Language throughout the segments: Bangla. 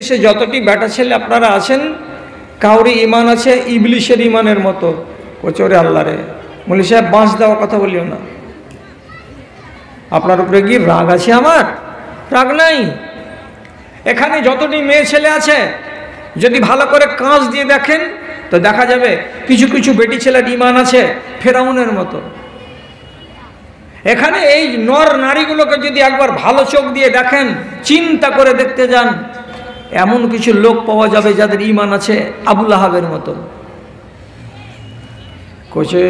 সে যতটি বেটা ছেলে আপনারা আছেন, কাউরি ইমান আছে ইবলিশের ইমানের মতো। কোচরে আল্লাহ রে, মৌলী সাহেব বাঁশ দেওয়ার কথা বলিও না। আপনার উপরে কি রাগ আছে? আমার রাগ নাই। এখানে যতটি মেয়ে ছেলে আছে, যদি ভালো করে কাঁচ দিয়ে দেখেন তো দেখা যাবে কিছু কিছু বেটি ছেলের ইমান আছে ফেরাউনের মতো। এখানে এই নর নারীগুলোকে যদি একবার ভালো চোখ দিয়ে দেখেন, চিন্তা করে দেখতে যান, এমন কিছু লোক পাওয়া যাবে যাদের ইমান আছে আবুল আহাবের মতো। কোচে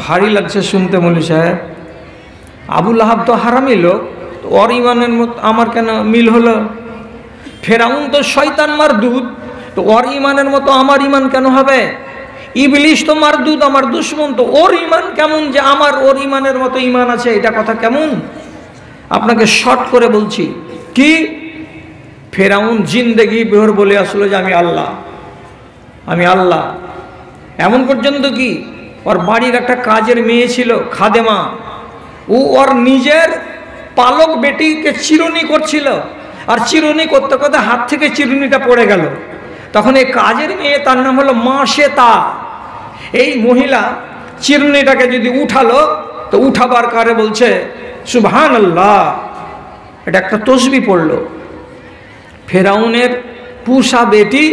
ভারী লাগছে শুনতে মৌলী সাহেব, আবুল আহাব তো হারামি লোক, ওর ইমানের মতো আমার কেন মিল হলো? ফেরাউন তো শয়তান মারদুদ, তো ওর ইমানের মতো আমার ইমান কেন হবে? ইবলিশ তো মারদুদ, আমার দুশ্মন, তো ওর ইমান কেমন যে আমার ওর ইমানের মতো ইমান আছে? এটা কথা কেমন? আপনাকে শর্ট করে বলছি, কি ফেরাউন জিন্দেগি বেহর বলে আসলো যে আমি আল্লাহ, আমি আল্লাহ। এমন পর্যন্ত কি ওর বাড়ির একটা কাজের মেয়ে ছিল খাদেমা, ও ওর নিজের পালক বেটিকে চিরুনি করছিল, আর চিরুনি করতে করতে হাত থেকে চিরুনিটা পড়ে গেল। তখন এই কাজের মেয়ে, তার নাম হলো মা শ্বেতা, এই মহিলা চিরুনিটাকে যদি উঠালো তো উঠাবার কারে বলছে সুবহানাল্লাহ, এটা একটা তসবিহ পড়লো। ফেরাউনের পুষা বেটি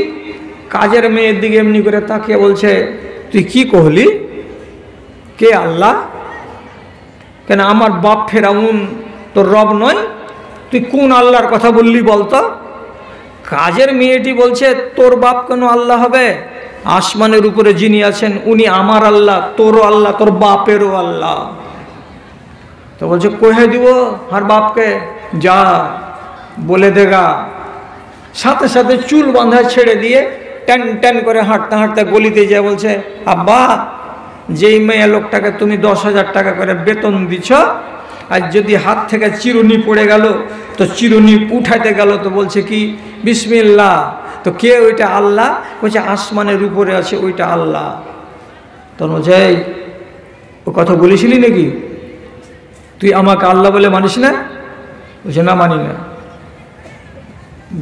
কাজের মেয়ের দিকে এমনি করে তাকিয়ে বলছে, তুই কি কহলি? কে আল্লাহ? কেন আমার বাপ ফেরাউন তোর রব নয়? তুই কোন আল্লাহর কথা বললি বলতো? কাজের মেয়েটি বলছে, তোর বাপ কেন আল্লাহ হবে? আসমানের উপরে যিনি আছেন উনি আমার আল্লাহ, তোরও আল্লাহ, তোর বাপেরও আল্লাহ। তো বলছে কহে দিব আর বাপকে, যা বলে দেগা। সাথে সাথে চুল বাঁধা ছেড়ে দিয়ে ট্যান ট্যান করে হাঁটতে হাঁটতে গলিতে যায় বলছে, আব্বা, যেই মেয়ে লোকটাকে তুমি 10,000 টাকা করে বেতন দিছ, আর যদি হাত থেকে চিরুনি পড়ে গেল তো চিরুনি উঠাইতে গেল তো বলছে কি বিসমিল্লাহ, তো কে ওইটা? আল্লাহ। বলছে আসমানের উপরে আছে ওইটা আল্লাহ। তখন বলছে ও কথা বলেছিলি নাকি? তুই আমাকে আল্লাহ বলে মানিস না? বলছে না, মানি না।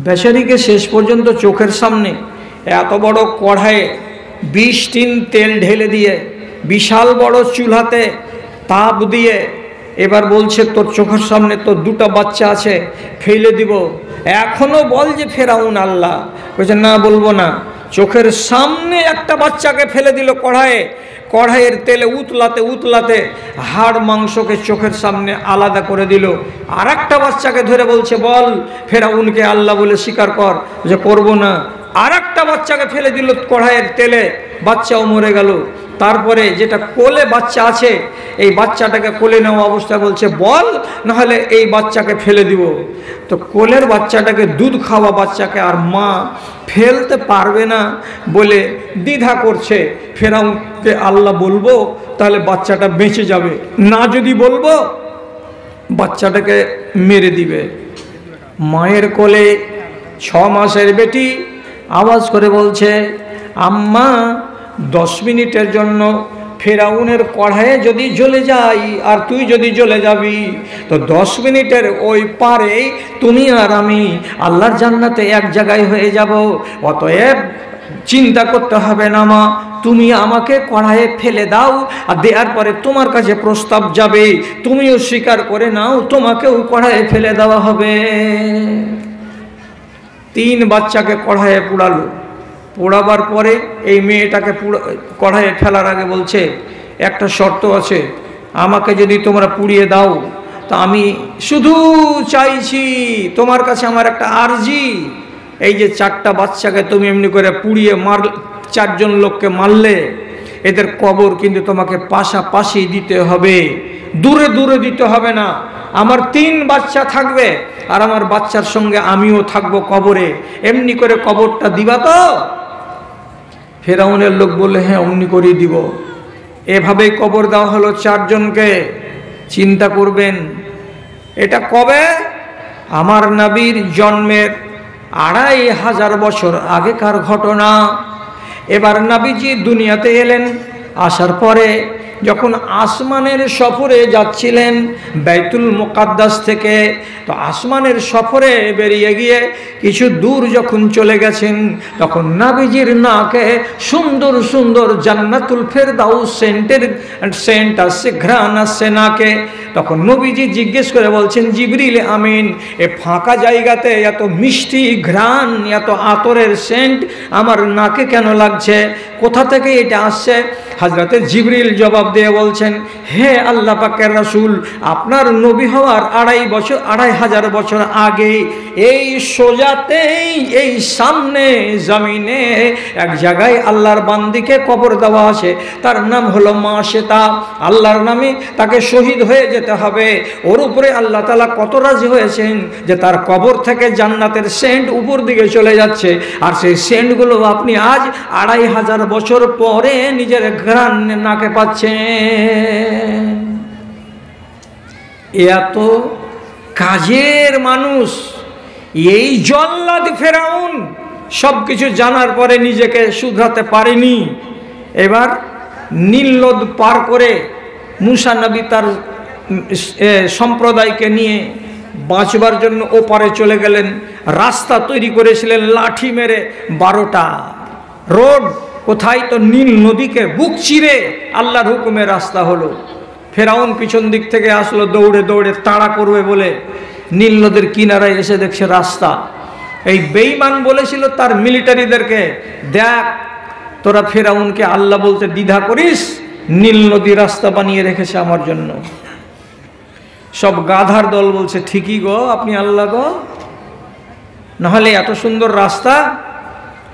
বেচারিকে শেষ পর্যন্ত চোখের সামনে এত বড় কড়াইয়ে 20 টিন তেল ঢেলে দিয়ে, বিশাল বড় চুলাতে তাপ দিয়ে, এবার বলছে তোর চোখের সামনে তোর 2টা বাচ্চা আছে, ফেলে দিব, এখনো বল যে ফেরাউন আল্লাহ। বলছে না, বলবো না। চোখের সামনে একটা বাচ্চাকে ফেলে দিল কড়াইয়ে, কড়াইয়ের তেলে উতলাতে উতলাতে হাড় মাংসকে চোখের সামনে আলাদা করে দিল। আর একটা বাচ্চাকে ধরে বলছে বল ফেরাউনকে আল্লাহ বলে স্বীকার কর। যে করবো না। আর একটা বাচ্চাকে ফেলে দিল কড়াইয়ের তেলে, বাচ্চাও মরে গেল। তারপরে যেটা কোলে বাচ্চা আছে, এই বাচ্চাটাকে কোলে নেওয়া অবস্থা বলছে বল, নাহলে এই বাচ্চাকে ফেলে দিব। তো কোলের বাচ্চাটাকে, দুধ খাওয়া বাচ্চাকে আর মা ফেলতে পারবে না বলে দ্বিধা করছে। ফেরাউনকে আল্লাহ বলবো তাহলে বাচ্চাটা বেঁচে যাবে, না যদি বলবো বাচ্চাটাকে মেরে দিবে। মায়ের কোলে 6 মাসের বেটি আওয়াজ করে বলছে, আম্মা 10 মিনিটের জন্য ফেরাউনের কড়াইয়ে যদি জ্বলে যাই আর তুই যদি জ্বলে যাবি তো 10 মিনিটের ওই পারে তুমি আর আমি আল্লাহর জান্নাতে এক জায়গায় হয়ে যাব। অতএব চিন্তা করতে হবে না মা, তুমি আমাকে কড়াইয়ে ফেলে দাও, আর দেওয়ার পরে তোমার কাছে প্রস্তাব যাবে, তুমিও স্বীকার করে নাও, তোমাকেও কড়াইয়ে ফেলে দেওয়া হবে। 3 বাচ্চাকে কড়াইয়ে পোড়ালো। পোড়াবার পরে এই মেয়েটাকে কড়াইয়ে ফেলার আগে বলছে, একটা শর্ত আছে, আমাকে যদি তোমরা পুড়িয়ে দাও তা আমি শুধু চাইছি তোমার কাছে আমার একটা আরজি, এই যে 4টা বাচ্চাকে তুমি এমনি করে পুড়িয়ে 4 জন লোককে মারলে, এদের কবর কিন্তু তোমাকে পাশাপাশি দিতে হবে, দূরে দূরে দিতে হবে না। আমার 3 বাচ্চা থাকবে আর আমার বাচ্চার সঙ্গে আমিও থাকবো কবরে, এমনি করে কবরটা দিবা তো? ফেরাউনের লোক বললে হ্যাঁ অমনি করেই দিব। এভাবেই কবর দেওয়া হলো 4 জনকে। চিন্তা করবেন এটা কবে? আমার নবীর জন্মের 2500 বছর আগেকার ঘটনা। এবার নবীজি দুনিয়াতে এলেন, আসার পরে যখন আসমানের সফরে যাচ্ছিলেন বাইতুল মুকাদ্দাস থেকে, তো আসমানের সফরে বেরিয়ে গিয়ে কিছু দূর যখন চলে গেছেন, তখন নবীজির নাকে সুন্দর সুন্দর জান্নাতুল ফেরদাউস সেন্ট আসছে, ঘ্রাণ আসছে নাকে। তখন নবীজি জিজ্ঞেস করে বলছেন, জিবরিল আমিন, এ ফাঁকা জায়গাতে এত মিষ্টি ঘ্রাণ, এত আতরের সেন্ট আমার নাকে কেন লাগছে, কোথা থেকে এটা আসছে? হযরতে জিবরিল জবাব দিয়ে বলছেন, হে আল্লাহ পাকের রাসূল, আপনার নবী হওয়ার 2,500 বছর আগে এই সোজাতেই এই সামনে জমিনে এক জায়গায় আল্লাহর বান্দিকে কবর দেওয়া আছে, তার নাম হলো মাশেতা। আল্লাহর নামে তাকে শহীদ হয়ে যেতে হবে। ওর উপরে আল্লাহ তাআলা কত রাজি হয়েছেন যে তার কবর থেকে জান্নাতের সেন্ট উপর দিকে চলে যাচ্ছে, আর সেই সেন্টগুলো আপনি আজ 2,500 বছর পরে নিজের ঘ্রাণ নাকে পাচ্ছেন। এত কাজের মানুষ এই জল্লাদ ফেরাউন সব কিছু জানার পরে নিজেকে শুধরাতে পারেনি। এবার নীল নদ পার করে মুসা নবী তার সম্প্রদায়কে নিয়ে বাঁচবার জন্য ওপারে চলে গেলেন। রাস্তা তৈরি করেছিলেন লাঠি মেরে 12টা রোড, কোথায়? তো নীল নদীকে বুক চিরে আল্লাহর হুকুমে রাস্তা হলো। ফেরাউন পিছন দিক থেকে আসলো দৌড়ে দৌড়ে, তাড়া করবে বলে নীল নদীর কিনারায় এসে দেখছে রাস্তা। এই বেঈমান বলেছিল তার মিলিটারিদেরকে, দেখ তোরা ফেরাউনকে আল্লাহ বলতে দ্বিধা করিস, নীল নদী রাস্তা বানিয়ে রেখেছে আমার জন্য। সব গাধার দল বলছে, ঠিকই গো, আপনি আল্লাহ গো, নাহলে এত সুন্দর রাস্তা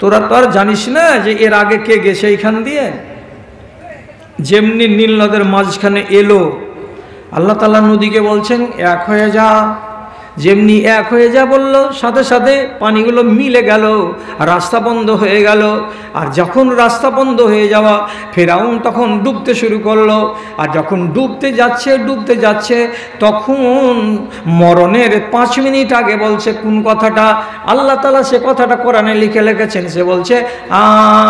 তোরা তো আর জানিস না যে এর আগে কে গেছে এইখান দিয়ে। যেমনি নীল নদের মাঝখানে এলো, আল্লাহ তাআলা নদীকে বলছেন এক হয়ে যা। যেমনি এক হয়ে যা বলল, সাথে সাথে পানিগুলো মিলে গেল, রাস্তা বন্ধ হয়ে গেল। আর যখন রাস্তা বন্ধ হয়ে যাওয়া, ফেরাউন তখন ডুবতে শুরু করলো। আর যখন ডুবতে যাচ্ছে তখন মরণের 5 মিনিট আগে বলছে কোন কথাটা? আল্লাহ তাআলা সে কথাটা কোরআনে লিখেছেন। সে বলছে,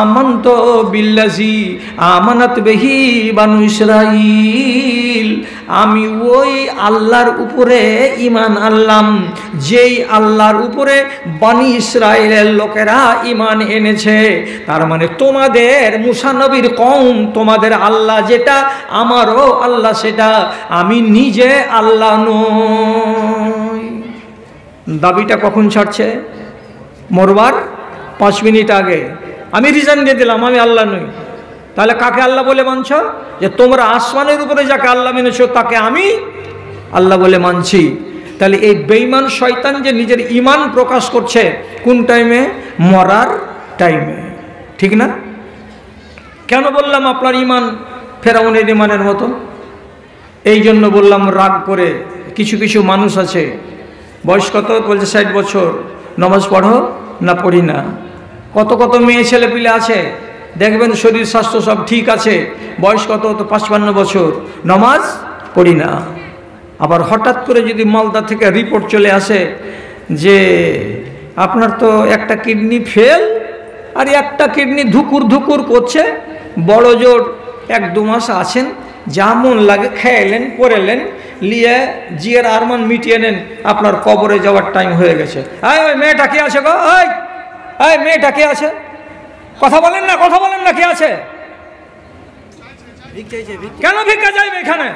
আমানতু বিল্লাজি আমানাত বিহি বানু ইসরাঈল, আমি ওই আল্লাহর উপরে ঈমান আনলাম যেই আল্লাহর উপরে বনি ইসরাইলের লোকেরা ঈমান এনেছে। তার মানে তোমাদের মুসা নবীর কওম, তোমাদের আল্লাহ যেটা, আমারও আল্লাহ সেটা, আমি নিজে আল্লাহ নই। দাবিটা কখন ছাড়ছে? মরবার 5 মিনিট আগে। আমি রিজাইন দিয়ে দিলাম, আমি আল্লাহ নই। তাহলে কাকে আল্লাহ বলে মানছ? যে তোমরা আসমানের উপরে যাকে আল্লাহ মেনেছো তাকে আমি আল্লাহ বলে মানছি। তাহলে এই বেঈমান শয়তান যে নিজের ঈমান প্রকাশ করছে কোন টাইমে? মরার টাইমে, ঠিক না? কেন বললাম আপনার ঈমান ফেরাউনের ঈমানের মতো? এই জন্য বললাম রাগ করে। কিছু কিছু মানুষ আছে, বয়স কত? বলছে 60 বছর, নামাজ পড়ো না? পড়ি না। কত কত মেয়ে ছেলে পিলে আছে, দেখবেন শরীর স্বাস্থ্য সব ঠিক আছে, বয়স কত? তো 55 বছর, নামাজ পড়ি না। আবার হঠাৎ করে যদি মালদা থেকে রিপোর্ট চলে আসে যে আপনার তো একটা কিডনি ফেল আর একটা কিডনি ধুকুর ধুকুর করছে, বড় জোর 1-2 মাস আছেন, যা মন লাগে খেয়েলেন, পড়েলেন, লিয়ে জিয়ের আরমান মিটিয়ে নেন, আপনার কবরে যাওয়ার টাইম হয়ে গেছে। ওই মেয়েটা কে আছে গো? ওই মেয়েটা কে আছে? কথা বলেন না, কথা বলেন না, কে আছে? কেন ভিক্ষা চাইবে এখানে?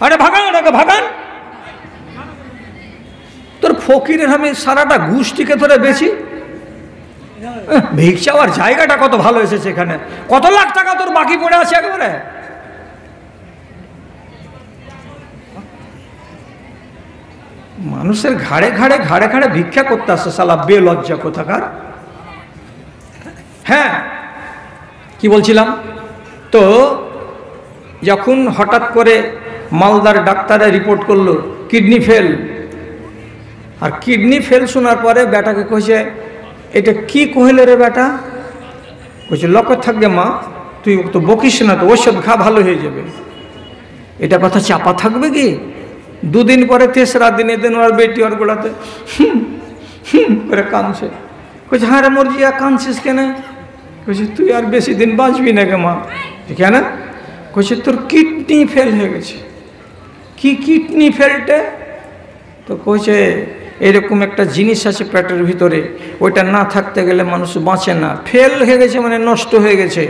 আরে ভাগান ওটাকে, ভাগান। তোর ফকিরের আমি সারাটা গোষ্ঠীকে ধরে বেশি ভিক্ষা চাওয়ার জায়গাটা কত ভালো এসেছে এখানে, কত লাখ টাকা তোর বাকি পড়ে আছে একেবারে। মানুষের ঘাড়ে ঘাড়ে ঘাড়ে ঘাড়ে ভিক্ষা করতে আসছে শালা বেলজ্জা কোথাকার। হ্যাঁ, কি বলছিলাম? তো যখন হঠাৎ করে মালদার ডাক্তারে রিপোর্ট করলো কিডনি ফেল, আর কিডনি ফেল শোনার পরে বেটাকে কইছে, এটা কি কহিলে রে বেটা? কইছে, লক্ষ্য থাকবে মা, তুই তো বকিস না, তো ওষুধ খা, ভালো হয়ে যাবে। এটা কথা চাপা থাকবে কি? 2 দিন পরে 3রা দিন এদিন ওর বেটি ওর গোড়াতে করে কাঁদছে। কইছে, হ্যাঁ রে মর্জিয়া, কাঁদছিস কেন? কইছে, তুই আর বেশি দিন বাঁচবি না গে মা, ঠিক না? কইছে তোর কিডনি ফেল হয়ে গেছে। কি কিডনি ফেলটে? তো কইছে এরকম একটা জিনিস আছে পেটের ভিতরে, ওইটা না থাকতে গেলে মানুষ বাঁচে না। ফেল হয়ে গেছে মানে নষ্ট হয়ে গেছে।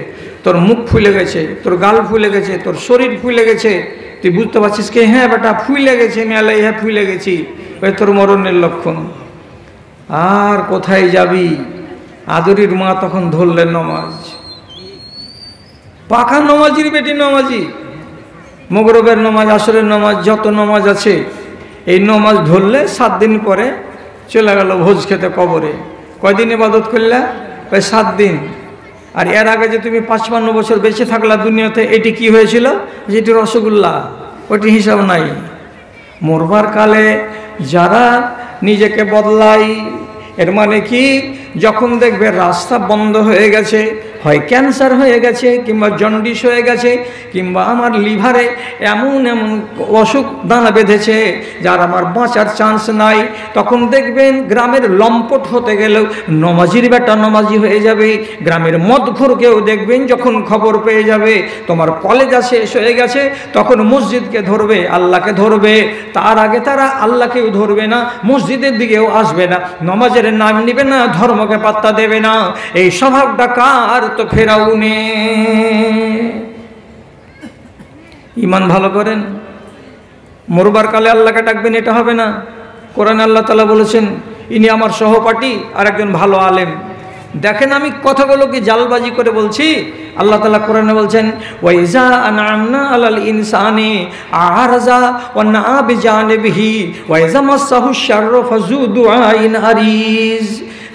তোর মুখ ফুলে গেছে, তোর গাল ফুলে গেছে, তোর শরীর ফুলে গেছে। তুই বুঝতে পারছিস কি? হ্যাঁ বেটা ফুলে গেছে, মেলাই হ্যাঁ ফুলে গেছি, ওই তোর মরণের লক্ষণ। আর কোথায় যাবি? আদরির মা তখন ধরলেন নমাজ। পাকা নমাজির বেটি নমাজি, মগরবের নমাজ, আসরের নমাজ, যত নমাজ আছে এই নমাজ ধরলে 7 দিন পরে চলে গেল ভোজ খেতে কবরে। কয়দিন ইবাদত করলে? ওই 7 দিন। আর এর আগে যে তুমি 55 বছর বেঁচে থাকলা দুনিয়াতে, এটি কি হয়েছিল? যেটি রসগোল্লা, ওটি হিসাব নাই। মরবার কালে যারা নিজেকে বদলায়, এর মানে কি? যখন দেখবে রাস্তা বন্ধ হয়ে গেছে, হয় ক্যান্সার হয়ে গেছে, কিংবা জন্ডিস হয়ে গেছে, কিংবা আমার লিভারে এমন এমন অসুখ দানা বেঁধেছে যার আমার বাঁচার চান্স নাই, তখন দেখবেন গ্রামের লম্পট হতে গেলেও নমাজির বেটা নমাজি হয়ে যাবে। গ্রামের মদখোরকেও দেখবেন যখন খবর পেয়ে যাবে তোমার কলেজা শেষ হয়ে গেছে, তখন মসজিদকে ধরবে, আল্লাহকে ধরবে। তার আগে তারা আল্লাহকেও ধরবে না, মসজিদের দিকেও আসবে না, নমাজের নাম নিবে না, ধর্মকে পাত্তা দেবে না। এই স্বভাবটা কার? তো ফেরাউনে। ইমান ভালো করেন, মরবার কালে আল্লাহকে ডাকবেন, এটা হবে না। কোরআনে আল্লাহ তাআলা বলেছেন ইনি আমার সহপাঠী আর একজন ভালো আলেম। দেখেন আমি কথাগুলো কি জালবাজি করে বলছি? আল্লাহ তাআলা কোরআনে বলছেন ওয়াইজা আনআমনা আলাল ইনসানি আরাজা ওয়া নাআ বিজানিবিহি ওয়াইজা মাসসাহু শাররু ফাযু দুআইন আরিজ।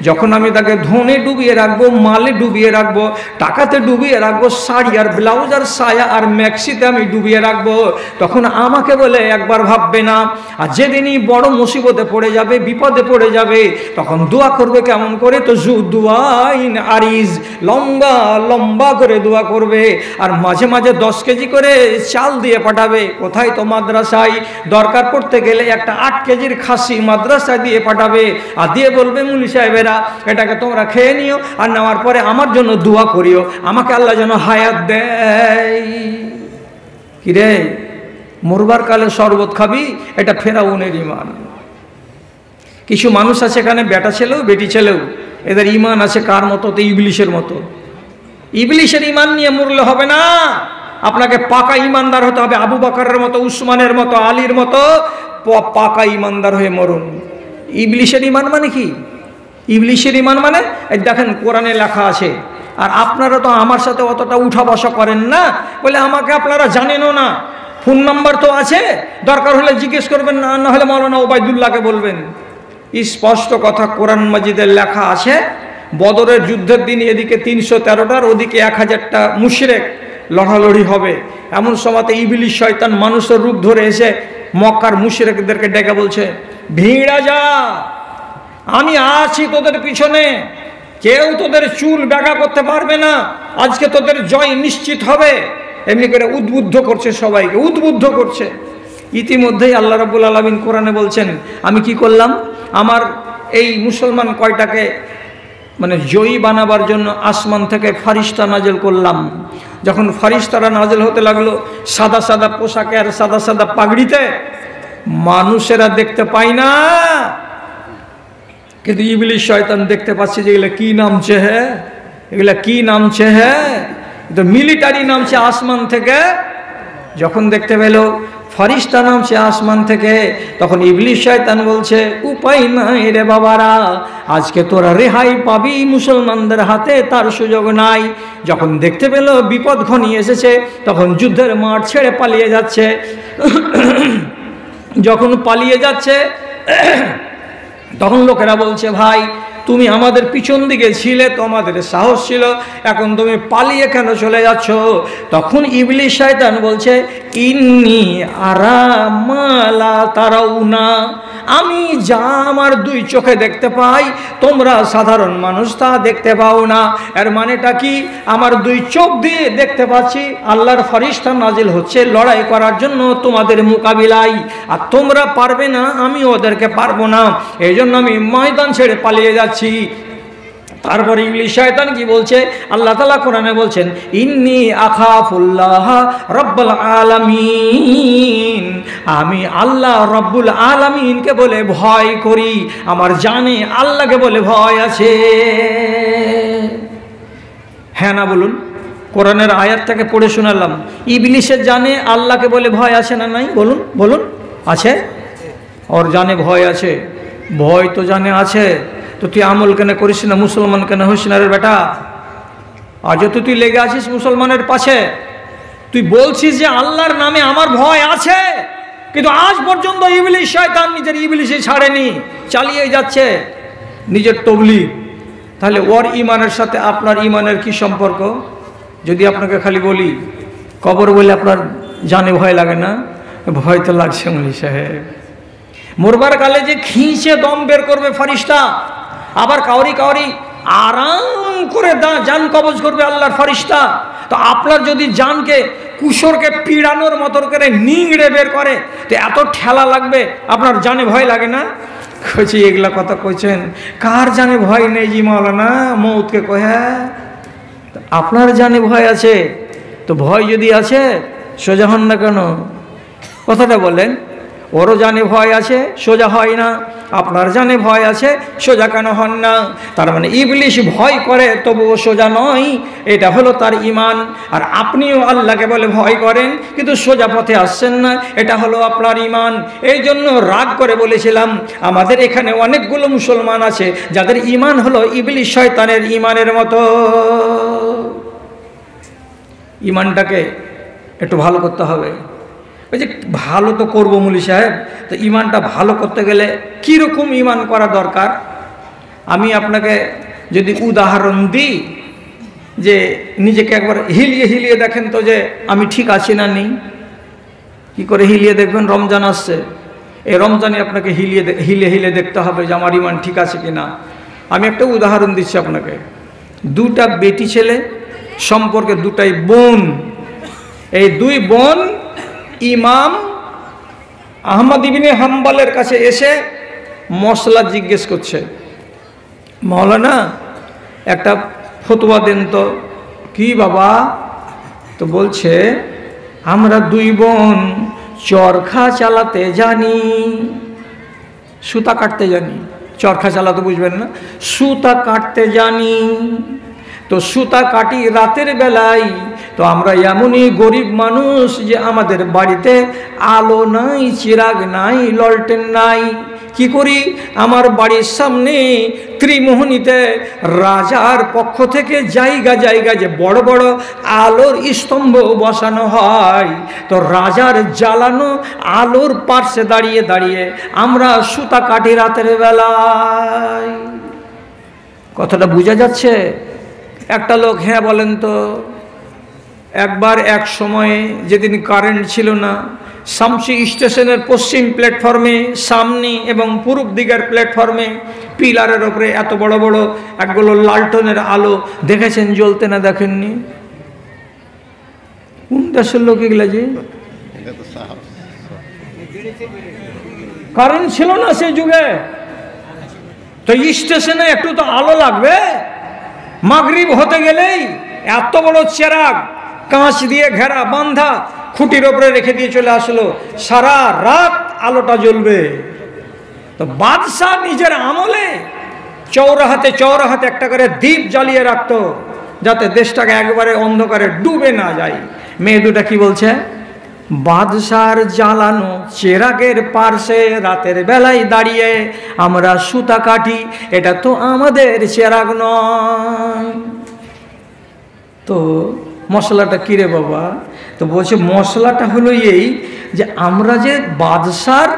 যখন আমি তাকে ধনে ডুবিয়ে রাখবো, মালে ডুবিয়ে রাখবো, টাকাতে ডুবিয়ে রাখবো, শাড়ি আর ব্লাউজ আর সায়া আর ম্যাক্সিতে আমি ডুবিয়ে রাখবো, তখন আমাকে বলে একবার ভাববে না। আর যেদিনই বড় মুসিবতে পড়ে যাবে, বিপদে পড়ে যাবে, তখন দোয়া করবে কেমন করে? তো জু দুআইন আরিজ, লম্বা লম্বা করে দোয়া করবে। আর মাঝে মাঝে 10 কেজি করে চাল দিয়ে পাঠাবে। কোথায়? তো মাদ্রাসায়। দরকার পড়তে গেলে একটা 8 কেজির খাসি মাদ্রাসায় দিয়ে পাঠাবে, আর দিয়ে বলবে মুলি সাহেবেরা এটাকে তোমরা খেয়ে নিও, আর নেওয়ার পরে আমার জন্য দোয়া করিও, আমাকে আল্লাহ যেন হায়াত দেয়। কিরে, মরবার কালে শরবত খাবি? এটা ফেরাউনের ইমান। কিছু মানুষ আছে এখানে, বেটা ছেলেও বেটি ছেলেও, এদের ইমান আছে কার মতো? তো ইবলিশের মতো। ইবলিশের ইমান নিয়ে মরলে হবে না, আপনাকে পাকা ইমানদার হতে হবে। আবু বকরের মতো, উসমানের মতো, আলীর মতো পাকা ইমানদার হয়ে মরুন। ইবলিশের ইমান মানে কি? ইবলিশের ইমান মানে দেখেন কোরআনে লেখা আছে। আর আপনারা তো আমার সাথে অতটা উঠা বসা করেন না বলে আমাকে আপনারা জানেনও না। ফোন নাম্বার তো আছে, দরকার হলে জিজ্ঞেস করবেন, না হলে মাওলানা ওবায়দুল্লাহকে বলবেন। স্পষ্ট কথা কোরআন মাজিদের লেখা আছে, বদরের যুদ্ধের দিন এদিকে 313টার, ওদিকে 1000টা মুশরিক লড়ালড়ি হবে। এমন সময়তে ইবলিশ শয়তান মানুষের রূপ ধরে এসে মক্কার মুশরিকদেরকে ডেকে বলছে, ভিড়া যা, আমি আছি তোদের পিছনে, কেউ তোদের চুল ব্যাগা করতে পারবে না, আজকে তোদের জয় নিশ্চিত হবে। এমনি করে উদ্বুদ্ধ করছে, সবাইকে উদ্বুদ্ধ করছে। ইতিমধ্যেই আল্লাহ রাব্বুল আলামিন কোরআনে বলছেন আমি কি করলাম? আমার এই মুসলমান কয়টাকে মানে জয়ী বানাবার জন্য আসমান থেকে ফারিস্তা নাজেল করলাম। যখন ফারিস্তারা নাজেল হতে লাগলো সাদা সাদা পোশাকে আর সাদা সাদা পাগড়িতে, মানুষেরা দেখতে পায় না, কিন্তু ইবলিশ শয়তান দেখতে পাচ্ছে যে এগুলা কি নামছে, হ্যাঁ এগুলা কি নামছে, হ্যাঁ তো মিলিটারি নামছে আসমান থেকে। যখন দেখতে পেল ফারিস্তা নামছে আসমান থেকে, তখন ইবলিশ শয়তান বলছে উপায় নাই রে বাবারা, আজকে তোরা রেহাই পাবি মুসলমানদের হাতে, তার সুযোগ নাই। যখন দেখতে পেল বিপদ ঘনিয়ে এসেছে, তখন যুদ্ধের মাঠ ছেড়ে পালিয়ে যাচ্ছে। যখন পালিয়ে যাচ্ছে তখন লোকেরা বলছে ভাই তুমি আমাদের পিছন দিকে ছিলে, তোমাদের সাহস ছিল, এখন তুমি পালিয়ে কেন চলে যাচ্ছ? তখন ইবলিশ শয়তান বলছে ইন্নী আরা মা লা তারাউনা, আমি যা আমার 2 চোখে দেখতে পাই তোমরা সাধারণ মানুষ তা দেখতে পাও না। এর মানেটা কি? আমার 2 চোখ দিয়ে দেখতে পাচ্ছি আল্লাহর ফেরেশতা নাজিল হচ্ছে লড়াই করার জন্য তোমাদের মোকাবিলায়, আর তোমরা পারবে না, আমি ওদেরকে পারবো না, এই জন্য আমি ময়দান ছেড়ে পালিয়ে যাচ্ছি। তারপরে ইবলিস শয়তান কি বলছে? আল্লাহ তাআলা কোরআনে বলছেন, ইন্নী আখাফুল্লাহ রব্বুল আলামিন, আমি আল্লাহ রব্বুল আলামিনকে বলে ভয় করি, আমার জানে আল্লাহকে বলে ভয় আছে। হ্যাঁ না বলুন? কোরআনের আয়াতটাকে পড়ে শোনালাম। ইবলিসের জানে আল্লাহকে বলে ভয় আছে না নাই? বলুন বলুন। আছে? ওর জানে ভয় আছে। ভয় তো জানে আছে, তো তুই আমল কেন করিস না? মুসলমান কেন হইস না রে বেটা? আজও তো তুই লেগে আছিস মুসলমানের পাশে। তুই বলছিস যে আল্লাহর নামে আমার ভয় আছে, কিন্তু আজ পর্যন্ত ইবলিস শয়তান নিজের ইবলিসে ছাড়েনি, চালিয়ে যাচ্ছে নিজের তবলিগ। তাহলে ওর ইমানের সাথে আপনার ইমানের কি সম্পর্ক? যদি আপনাকে খালি বলি কবর বলে আপনার জানে ভয় লাগে না? ভয় তো লাগছে মৌলভী সাহেব। মরবার কালে যে খিঁচে দম বের করবে ফেরেশতা, আবার কাউরি কাউরি আরাম করে জান কবজ করবে আল্লাহর ফেরেশতা। তো আপনার যদি জানকে কুসরকে পিড়ানোর মতো করে নিংড়ে বের করে, তো এত ঠেলা লাগবে, আপনার জানে ভয় লাগে না? কইছি এগুলা কথা কইছেন, কার জানে ভয় নেই জি মাওলানা? মৌতকে কহে আপনার জানে ভয় আছে। তো ভয় যদি আছে সোজা হন না কেন? কথাটা বলেন। ওরও জানে ভয় আছে, সোজা হয় না। আপনার জানে ভয় আছে, সোজা কেন হন না? তার মানে ইবলিস ভয় করে তবুও সোজা নয়, এটা হলো তার ইমান। আর আপনিও আল্লাহকে বলে ভয় করেন কিন্তু সোজা পথে আসছেন না, এটা হলো আপনার ইমান। এই জন্য রাগ করে বলেছিলাম আমাদের এখানে অনেকগুলো মুসলমান আছে যাদের ইমান হলো ইবলিস শয়তানের ইমানের মতো। ইমানটাকে একটু ভালো করতে হবে। ওই যে ভালো তো করবো মৌলভী সাহেব, তো ইমানটা ভালো করতে গেলে কীরকম ইমান করা দরকার? আমি আপনাকে যদি উদাহরণ দিই, যে নিজেকে একবার হিলিয়ে হিলিয়ে দেখেন তো যে আমি ঠিক আছি না নেই। কি করে হিলিয়ে দেখবেন? রমজান আসছে, এই রমজানে আপনাকে হিলিয়ে হিলিয়ে দেখতে হবে যে আমার ইমান ঠিক আছে কি না। আমি একটা উদাহরণ দিচ্ছি আপনাকে। দুটা বেটি ছেলে সম্পর্কে, দুটাই বোন। এই দুই বোন ইমাম আহমদ ইবনে হাম্বলের কাছে এসে মশলা জিজ্ঞেস করছে, মাওলানা একটা ফতোয়া দেন তো। কি বাবা? তো বলছে আমরা দুই বোন চরখা চালাতে জানি, সুতা কাটতে জানি। চরখা চালাতে বুঝবেন না? সুতা কাটতে জানি। তো সুতা কাটি রাতের বেলায়। তো আমরা এমনই গরিব মানুষ যে আমাদের বাড়িতে আলো নাই, চিরাগ নাই, ললটেন নাই। কি করি? আমার বাড়ির সামনে ত্রিমোহনীতে রাজার পক্ষ থেকে জায়গা জায়গা যে বড় বড় আলোর স্তম্ভ বসানো হয়, তো রাজার জ্বালানো আলোর পার্শ্বে দাঁড়িয়ে দাঁড়িয়ে আমরা সুতা কাটি রাতের বেলায়। কথাটা বোঝা যাচ্ছে? একটা লোক হ্যাঁ বলেন তো। একবার এক সময়ে যেদিন কারেন্ট ছিল না, শামসি স্টেশনের পশ্চিম প্ল্যাটফর্মে সামনে এবং পূর্ব দিকের প্ল্যাটফর্মে পিলারের ওপরে এত বড় বড় একগুলো লালটনের আলো দেখেছেন জ্বলতে? না দেখেননি? কোন দেশের লোক এগুলা? যে কারেন্ট ছিল না সেই যুগে, তো স্টেশনে একটু তো আলো লাগবে। মাগরিব হতে গেলেই এত বড় চেরাগ কাঁচ দিয়ে ঘেরা বান্ধা খুঁটির ওপরে রেখে দিয়ে চলে আসলো, সারা রাত আলোটা জ্বলবে। তো বাদশাহ নিজের আমলে চৌরাহাতে চৌরাহাতে একটা করে দ্বীপ জ্বালিয়ে রাখতো, যাতে দেশটাকে একবারে অন্ধকারে ডুবে না যায়। মেয়ে দুটা কি বলছে? বাদশার জ্বালানো চেরাগের পার্শ্বে রাতের বেলায় দাঁড়িয়ে আমরা সুতা কাটি, এটা তো আমাদের চেরাগ নয়। তো মশলাটা কিরে বাবা? তো বলছে মশলাটা হলো এই যে আমরা যে বাদশার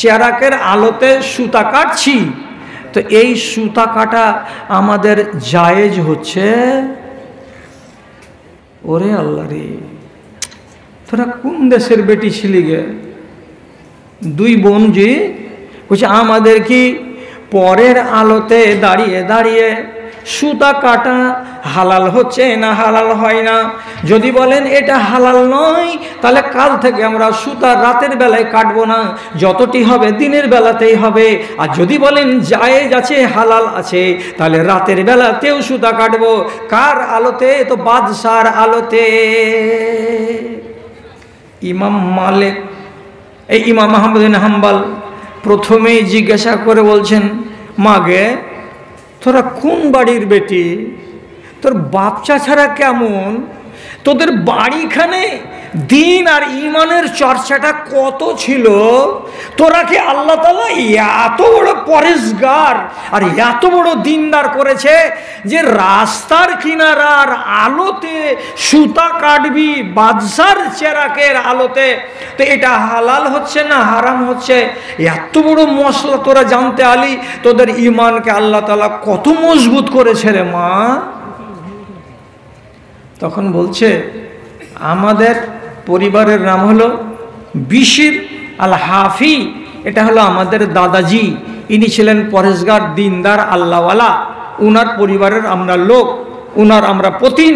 চেরাগের আলোতে সুতা কাটছি, তো এই সুতা কাটা আমাদের জায়েজ হচ্ছে। ওরে আল্লাহ রে, তোরা কোন দেশের বেটি ছিলি গে? দুই বোন যে বলছে আমাদের কি পরের আলোতে দাঁড়িয়ে দাঁড়িয়ে সুতা কাটা হালাল হচ্ছে না হালাল হয় না। যদি বলেন এটা হালাল নয়, তাহলে কাল থেকে আমরা সুতা রাতের বেলায় কাটবো না, যতটি হবে দিনের বেলাতেই হবে। আর যদি বলেন জায়েজ আছে হালাল আছে, তাহলে রাতের বেলাতেও সুতা কাটবো। কার আলোতে? তো বাদশার আলোতে। ইমাম মালিক, এই ইমাম আহমদ বিন হাম্বল প্রথমেই জিজ্ঞাসা করে বলছেন, মাগে তোরা কোন বাড়ির বেটি? তোর বাপচা ছাড়া কেমন? তোদের বাড়িখানে দিন আর ইমানের চর্চাটা কত ছিল? তোরা কি আল্লাহ তাআলা এত বড় পরেশগার আর এত বড় দিনদার করেছে যে রাস্তার কিনারার আলোতে সুতা কাটবি বাদশার চেরাকের আলোতে? তো এটা হালাল হচ্ছে না হারাম হচ্ছে? এত বড় মশলা তোরা জানতে আলি, তোদের ইমানকে আল্লাহ তাআলা কত মজবুত করেছে রে মা। তখন বলছে, আমাদের পরিবারের নাম হলো বিশির আল হাফি, এটা হলো আমাদের দাদাজি, ইনি ছিলেন পরেশগার দিনদার আল্লাহওয়ালা, উনার পরিবারের আমরা লোক, উনার আমরা পতিন,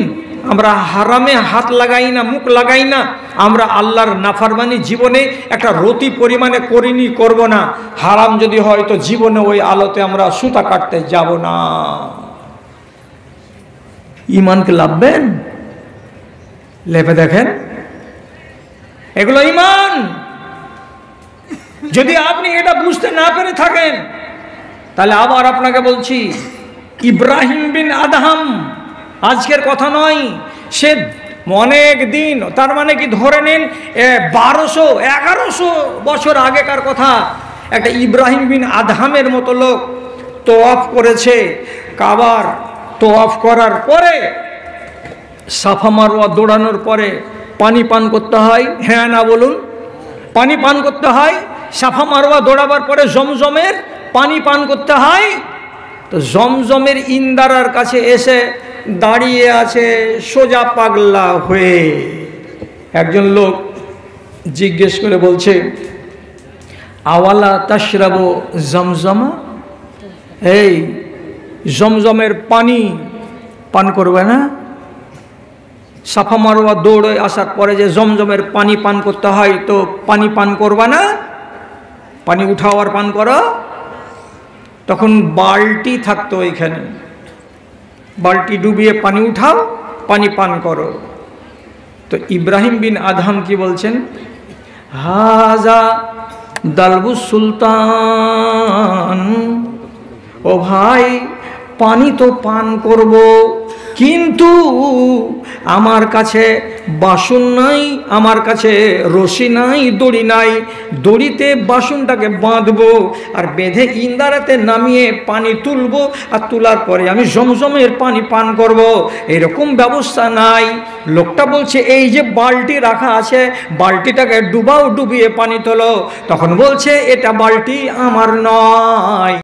আমরা হারামে হাত লাগাই না, মুখ লাগাই না, আমরা আল্লাহর নাফরমানি জীবনে একটা রতি পরিমাণে করিনি, করব না। হারাম যদি হয় তো জীবনে ওই আলোতে আমরা সুতা কাটতে যাব না। ইমানকে লাভবেন? লেপে দেখেন, এগুলো ইমান। যদি আপনি এটা বুঝতে না পেরে থাকেন, তাহলে আবার আপনাকে বলছি, ইব্রাহিম বিন আদহাম আজকের কথা নয়, সে অনেক দিন, তার মানে কি ধরে নিন 1200-1100 বছর আগেকার কথা। একটা ইব্রাহিম বিন আদহামের মতো লোক তোয়াফ করেছে কাবার। তোয়াফ করার পরে সাফা মারওয়া দৌড়ানোর পরে পানি পান করতে হয়, হ্যাঁ না বলুন? পানি পান করতে হয়। সাফা মারওয়া দৌড়াবার পরে জমজমের পানি পান করতে হয়। তো জমজমের ইন্দারার কাছে এসে দাঁড়িয়ে আছে সোজা পাগলা হয়ে। একজন লোক জিজ্ঞেস করে বলছে, আওয়ালা তাশরাবু জমজমা, এই জমজমের পানি পান করবে না? সাফা মারওয়া দৌড়ে আসার পরে যে জমজমের পানি পান করতে হয়, তো পানি পান করবা না? পানি উঠাও আর পান করো। তখন বালতি থাকতো এখানে, বালতি ডুবিয়ে পানি উঠাও, পানি পান করো। তো ইব্রাহিম বিন আদহাম কি বলছেন, হাজা দালবুস সুলতান, ও ভাই পানি তো পান করব, কিন্তু আমার কাছে বাসন নাই, আমার কাছে রশি নাই, দড়ি নাই। দড়িতে বাসনটাকে বাঁধবো আর বেঁধে ইন্দারাতে নামিয়ে পানি তুলবো, আর তোলার পরে আমি জমজমের পানি পান করব, এরকম ব্যবস্থা নাই। লোকটা বলছে, এই যে বালতি রাখা আছে, বালতিটাকে ডুবাও, ডুবিয়ে পানি তোলো। তখন বলছে, এটা বালতি আমার নয়।